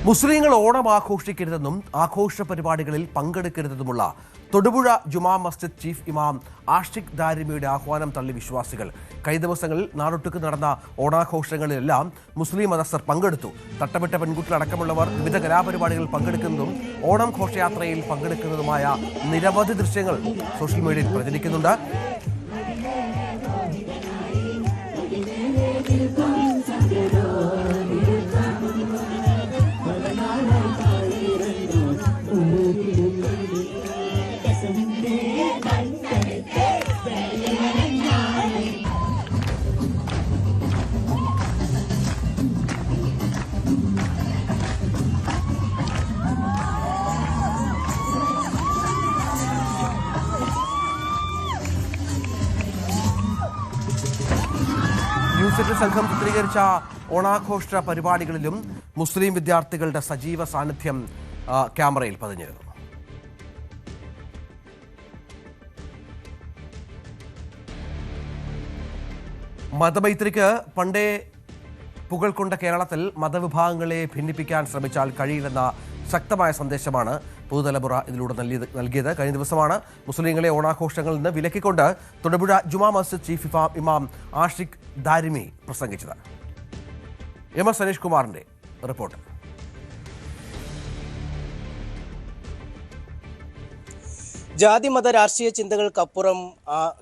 മുസ്ലിങ്ങൾ ഓണം ആഘോഷിക്കരുതെന്നും ആഘോഷ പരിപാടികളിൽ പങ്കെടുക്കരുതെന്നുമുള്ള തൊടുപുഴ ജുമാ മസ്ജിദ് ചീഫ് ഇമാം ആഷിഖ് ദാരിമിയുടെ ആഹ്വാനം തള്ളി വിശ്വാസികൾ. കഴിഞ്ഞ ദിവസങ്ങളിൽ നാടൊട്ടുക്ക് നടന്ന ഓണാഘോഷങ്ങളിലെല്ലാം മുസ്ലിം മതസ്ഥർ പങ്കെടുത്തു. തട്ടമിട്ട പെൺകുട്ടികളടക്കമുള്ളവർ വിവിധ കലാപരിപാടികളിൽ പങ്കെടുക്കുന്നതും ഓണം ഘോഷയാത്രയിൽ പങ്കെടുക്കുന്നതുമായ നിരവധി ദൃശ്യങ്ങൾ സോഷ്യൽ മീഡിയയിൽ പ്രചരിക്കുന്നുണ്ട്. ന്യൂസ് സംഘം ചിത്രീകരിച്ച ഓണാഘോഷ പരിപാടികളിലും മുസ്ലിം വിദ്യാർത്ഥികളുടെ സജീവ സാന്നിധ്യം ക്യാമറയിൽ പതിഞ്ഞിരുന്നു. മതമൈത്രിക്ക് പണ്ടേ പുകൾ കൊണ്ട കേരളത്തിൽ മതവിഭാഗങ്ങളെ ഭിന്നിപ്പിക്കാൻ ശ്രമിച്ചാൽ കഴിയില്ലെന്ന ശക്തമായ സന്ദേശമാണ് പുതുതലമുറ ഇതിലൂടെ നൽകിയത്. കഴിഞ്ഞ ദിവസമാണ് മുസ്ലിങ്ങളെ ഓണാഘോഷങ്ങളിൽ നിന്ന് വിലക്കിക്കൊണ്ട് തൊടുപുഴ ജുമാ മസ്ജിദ് ചീഫ് ഇമാം ആഷിഖ് ദാരിമി പ്രസംഗിച്ചത്. എം.എസ്. സനീഷ് കുമാറിന്റെ റിപ്പോർട്ട്. ജാതി മത രാഷ്ട്രീയ ചിന്തകൾക്കപ്പുറം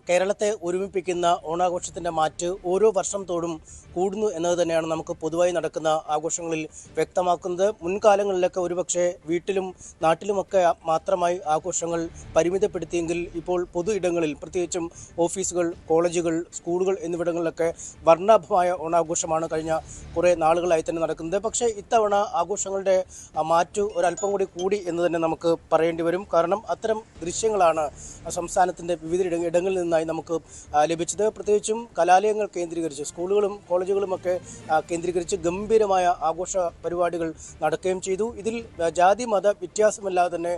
കേരളത്തെ ഒരുമിപ്പിക്കുന്ന ഓണാഘോഷത്തിൻ്റെ മാറ്റ് ഓരോ വർഷം തോറും കൂടുന്നു എന്നത് തന്നെയാണ് നമുക്ക് പൊതുവായി നടക്കുന്ന ആഘോഷങ്ങളിൽ വ്യക്തമാക്കുന്നത്. മുൻകാലങ്ങളിലൊക്കെ ഒരുപക്ഷെ വീട്ടിലും നാട്ടിലുമൊക്കെ മാത്രമായി ആഘോഷങ്ങൾ പരിമിതപ്പെടുത്തിയെങ്കിൽ ഇപ്പോൾ പൊതു ഇടങ്ങളിൽ, പ്രത്യേകിച്ചും ഓഫീസുകൾ, കോളേജുകൾ, സ്കൂളുകൾ എന്നിവിടങ്ങളിലൊക്കെ വർണ്ണാഭമായ ഓണാഘോഷമാണ് കഴിഞ്ഞ കുറേ നാളുകളായി തന്നെ നടക്കുന്നത്. പക്ഷേ ഇത്തവണ ആഘോഷങ്ങളുടെ മാറ്റ് ഒരല്പം കൂടി എന്ന് തന്നെ നമുക്ക് പറയേണ്ടി വരും. കാരണം അത്തരം ദൃശ്യങ്ങളാണ് സംസ്ഥാനത്തിൻ്റെ വിവിധ ഇടങ്ങളിൽ നിന്നായി നമുക്ക് ലഭിച്ചത്. പ്രത്യേകിച്ചും കലാലയങ്ങൾ കേന്ദ്രീകരിച്ച്, സ്കൂളുകളും കോളേജുകളുമൊക്കെ കേന്ദ്രീകരിച്ച് ഗംഭീരമായ ആഘോഷ പരിപാടികൾ നടക്കുകയും ചെയ്തു. ഇതിൽ ജാതി മത വ്യത്യാസമില്ലാതെ തന്നെ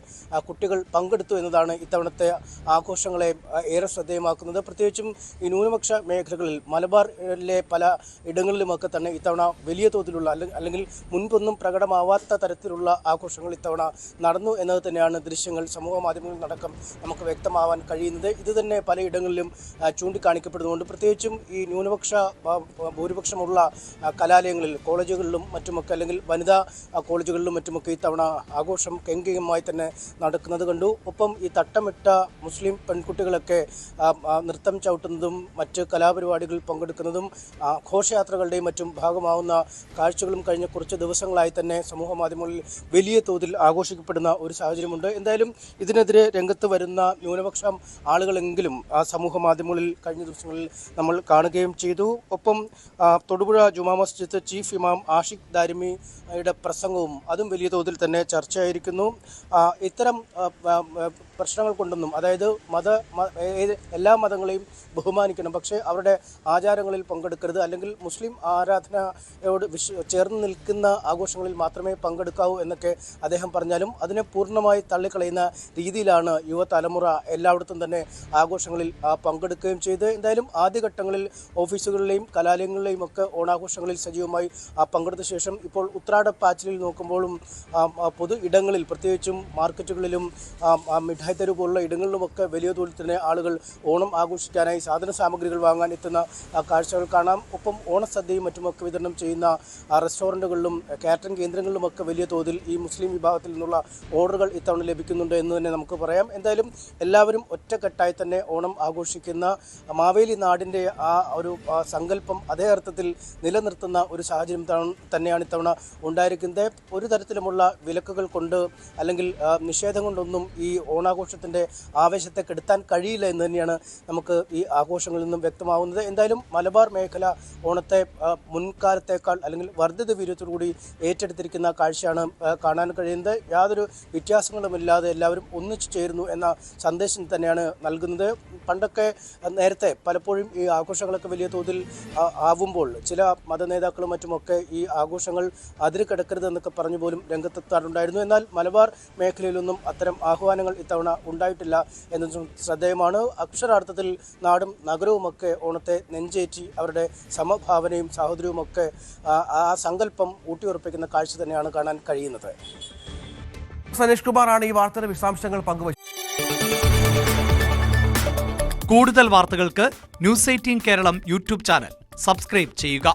കുട്ടികൾ പങ്കെടുത്തു എന്നതാണ് ഇത്തവണത്തെ ആഘോഷങ്ങളെ ഏറെ ശ്രദ്ധേയമാക്കുന്നത്. പ്രത്യേകിച്ചും ഈ ന്യൂനപക്ഷ മേഖലകളിൽ മലബാറിലെ പല ഇടങ്ങളിലുമൊക്കെ തന്നെ ഇത്തവണ വലിയ തോതിലുള്ള അല്ലെങ്കിൽ മുൻപൊന്നും പ്രകടമാവാത്ത തരത്തിലുള്ള ആഘോഷങ്ങൾ ഇത്തവണ നടന്നു എന്നത് തന്നെയാണ് ദൃശ്യങ്ങൾ സമൂഹ മാധ്യമങ്ങളിൽ നടക്കം നമുക്ക് വ്യക്തമാവാൻ കഴിയുന്നത്. ഇത് തന്നെ പലയിടങ്ങളിലും ചൂണ്ടിക്കാണിക്കപ്പെടുന്നുണ്ട്. പ്രത്യേകിച്ചും ഈ ന്യൂനപക്ഷ ഭൂരിപക്ഷമുള്ള കലാലയങ്ങളിൽ, കോളേജുകളിലും മറ്റുമൊക്കെ, അല്ലെങ്കിൽ വനിതാ കോളേജുകളിലും മറ്റുമൊക്കെ ഇത്തവണ ആഘോഷം കെങ്കേയമായി തന്നെ നടക്കുന്നത് കണ്ടു. ഒപ്പം ഈ തട്ടമിട്ട മുസ്ലിം പെൺകുട്ടികളൊക്കെ നൃത്തം ചവിട്ടുന്നതും മറ്റ് കലാപരിപാടികളിൽ പങ്കെടുക്കുന്നതും ഘോഷയാത്രകളുടെയും മറ്റും ഭാഗമാവുന്ന കാഴ്ചകളും കഴിഞ്ഞ കുറച്ച് ദിവസങ്ങളായി തന്നെ സമൂഹ മാധ്യമങ്ങളിൽ വലിയ തോതിൽ ആഘോഷിക്കപ്പെടുന്ന ഒരു സാഹചര്യമുണ്ട്. എന്തായാലും ഇതിനെതിരെ രംഗത്ത് വരുന്ന ന്യൂനപക്ഷം ആളുകളെങ്കിലും ആ സമൂഹ മാധ്യമങ്ങളിൽ കഴിഞ്ഞ ദിവസങ്ങളിൽ നമ്മൾ കാണുകയും ചെയ്തു. ഒപ്പം തൊടുപുഴ ജുമാ മസ്ജിദ് ചീഫ് ഇമാം ആഷിഖ് ദാരിമിയുടെ പ്രസംഗവും അതും വലിയ തോതിൽ തന്നെ ചർച്ചയായിരിക്കുന്നു. ഇത്തരം പ്രശ്നങ്ങൾ കൊണ്ടൊന്നും, അതായത് എല്ലാ മതങ്ങളെയും ബഹുമാനിക്കണം, പക്ഷേ അവരുടെ ആചാരങ്ങളിൽ പങ്കെടുക്കരുത്, അല്ലെങ്കിൽ മുസ്ലിം ആരാധനയോട് ചേർന്ന് നിൽക്കുന്ന ആഘോഷങ്ങളിൽ മാത്രമേ പങ്കെടുക്കാവൂ എന്നൊക്കെ അദ്ദേഹം പറഞ്ഞാലും അതിനെ പൂർണ്ണമായി തള്ളിക്കളയുന്ന രീതിയിലാണ് യുവതലമുറ എല്ലായിടത്തും തന്നെ ആഘോഷങ്ങളിൽ പങ്കെടുക്കുകയും ചെയ്ത്. എന്തായാലും ആദ്യഘട്ടങ്ങളിൽ ഓഫീസുകളിലെയും കലാലയങ്ങളിലെയും ഒക്കെ ഓണാഘോഷങ്ങളിൽ സജീവമായി പങ്കെടുത്ത ശേഷം ഇപ്പോൾ ഉത്രാടപ്പാച്ചിലിൽ നോക്കുമ്പോഴും പൊതു ഇടങ്ങളിൽ, പ്രത്യേകിച്ചും മാർക്കറ്റുകളിലും മിഠായി തെരുവ് പോലുള്ള ഇടങ്ങളിലുമൊക്കെ വലിയ തോതിൽ തന്നെ ആളുകൾ ഓണം ആഘോഷിക്കാനായി സാധന സാമഗ്രികൾ വാങ്ങാൻ എത്തുന്ന കാഴ്ചകൾ കാണാം. ഒപ്പം ഓണസദ്യയും മറ്റുമൊക്കെ വിതരണം ചെയ്യുന്ന റെസ്റ്റോറൻറ്റുകളിലും കാറ്ററിംഗ് കേന്ദ്രങ്ങളിലുമൊക്കെ വലിയ തോതിൽ ഈ മുസ്ലിം വിഭാഗത്തിൽ നിന്നുള്ള ഓർഡറുകൾ ഇത്തവണ ലഭിക്കുന്നുണ്ട് എന്ന് തന്നെ നമുക്ക് പറയാം. എന്തായാലും എല്ലാവരും ഒറ്റക്കെട്ടായി തന്നെ ഓണം ആഘോഷിക്കുന്ന മാവേലി നാടിൻ്റെ ആ ഒരു സങ്കല്പം അതേ അർത്ഥത്തിൽ നിലനിർത്തുന്ന ഒരു സാഹചര്യം തന്നെയാണ് ഇത്തവണ ഉണ്ടായിരിക്കുന്നത്. ഒരു തരത്തിലുമുള്ള വിലക്കുകൾ കൊണ്ട് അല്ലെങ്കിൽ നിഷേധം കൊണ്ടൊന്നും ഈ ഓണാഘോഷത്തിൻ്റെ ആവേശത്തെ കെടുത്താൻ കഴിയില്ല എന്ന് തന്നെയാണ് നമുക്ക് ഈ ആഘോഷങ്ങളിൽ നിന്നും വ്യക്തമാവുന്നത്. എന്തായാലും മലബാർ മേഖല ഓണത്തെ മുൻകാലത്തേക്കാൾ അല്ലെങ്കിൽ വർദ്ധിത വീര്യത്തോടുകൂടി ഏറ്റെടുത്തിരിക്കുന്ന കാഴ്ചയാണ് കാണാൻ കഴിയുന്നത്. യാതൊരു വ്യത്യാസങ്ങളുമില്ലാതെ എല്ലാവരും ഒന്നിച്ചു ചേരുന്നു എന്ന സന്ദേശം തന്നെയാണ് നൽകുന്നത്. പണ്ടൊക്കെ നേരത്തെ പലപ്പോഴും ഈ ആഘോഷങ്ങളൊക്കെ വലിയ തോതിൽ ആവും ആകുമ്പോൾ ചില മതനേതാക്കളും മറ്റുമൊക്കെ ഈ ആഘോഷങ്ങൾ അതിരുകടക്കരുത് എന്നൊക്കെ പറഞ്ഞു പോലും രംഗത്തെത്താറുണ്ടായിരുന്നു. എന്നാൽ മലബാർ മേഖലയിലൊന്നും അത്തരം ആഹ്വാനങ്ങൾ ഇത്തവണ ഉണ്ടായിട്ടില്ല എന്നതും ശ്രദ്ധേയമാണ്. അക്ഷരാർത്ഥത്തിൽ നാടും നഗരവുമൊക്കെ ഓണത്തെ നെഞ്ചേറ്റി അവരുടെ സമഭാവനയും സാഹോദര്യവുമൊക്കെ ആ സങ്കല്പം ഊട്ടിയുറപ്പിക്കുന്ന കാഴ്ച തന്നെയാണ് കാണാൻ കഴിയുന്നത്. സനീഷ് കുമാറാണ് ഈ വാർത്തയുടെ വിശദാംശങ്ങൾ പങ്കുവച്ചത്. കൂടുതൽ വാർത്തകൾക്ക് news 18 Keralam YouTube channel subscribe ചെയ്യുക.